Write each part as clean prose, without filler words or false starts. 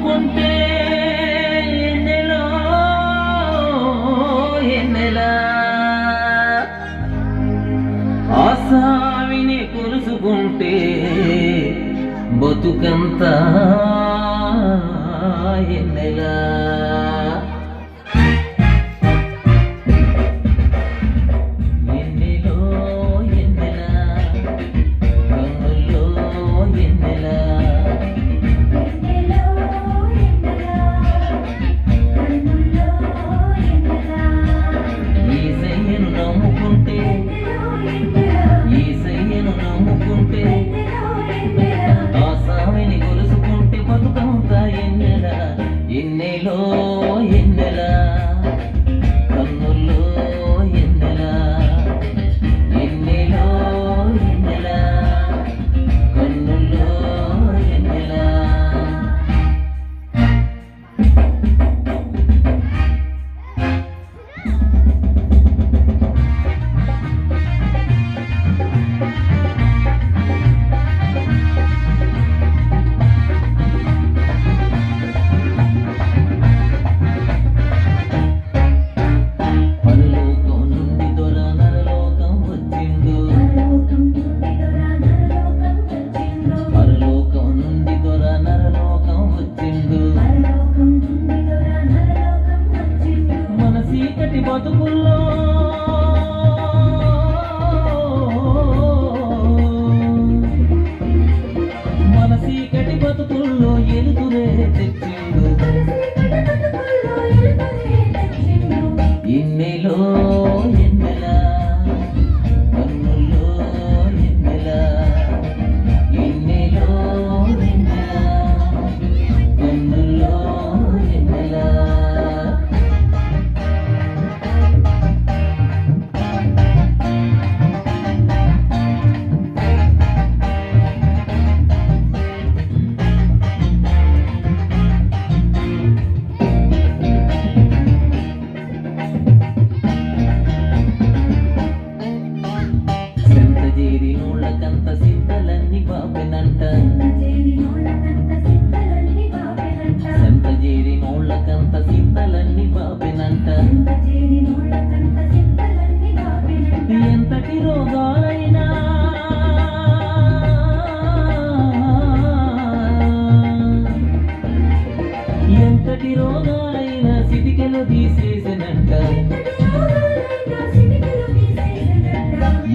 నమ్ముకుంటే ఎన్నెలా ఆసావిని కొలుసుకుంటే బతుకంతా ఎన్నెలా ఎన్నెలో ఎన్నెలా కన్నుల్లో ఎన్నెలా ఎన్నెలో ఎన్నెలా కన్నుల్లో ఎన్నెలా బతుకుల్లో మన సీకటి బతుకుల్లో ఎలుతురే తెచ్చిండు ఎన్నెలో ఎన్నెలా కన్నుల్లో ఎన్నెలా ఎన్నెలో ఎన్నెలా కన్నుల్లో ఎన్నెలా కంత సింతలన్నీ బాపెనంట సంత చేరి నోళ్ళకంత సింతలన్నీ బాపెనంట ఎంతటి రోగాలైనా ఎంతటి రోగాలైనా సిటికెలు తీసేసినంట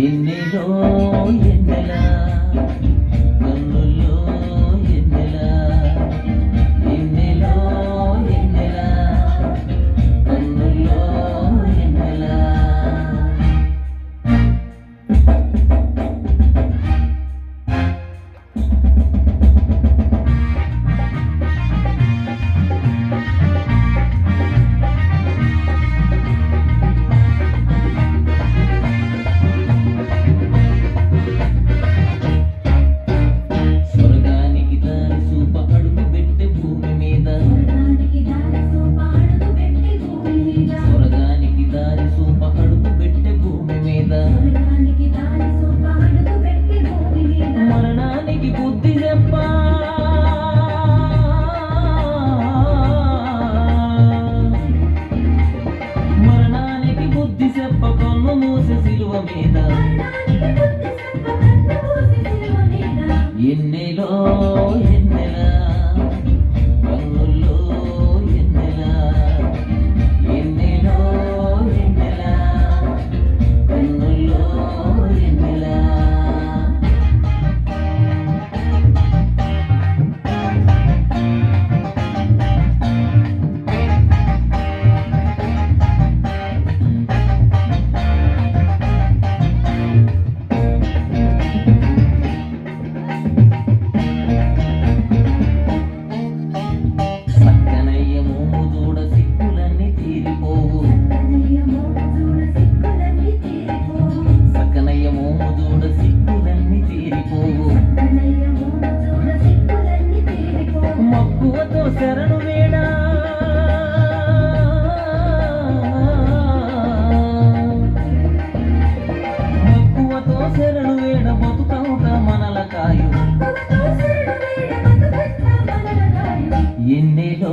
ఎన్నెలో ఎన్నెలా కన్నుల్లో ఎన్నెలా ఎన్నెలో ఎన్నెలా కన్నుల్లో ఎన్నెలా మరణానికి బుద్ధి చెప్పా మరణానికి బుద్ధి చెప్ప కన్ను మూసి సిలువ మీద ఎన్నెలో ఎన్నెలా కన్నుల్లో ఎన్నెలా ఎన్నెలో ఎన్నెలా కన్నుల్లో ఎన్నెలా మక్కువతో శరణు వేడా మక్కువతో శరణు వేడ బతుకవుట మనల కాయు ఎన్నెలో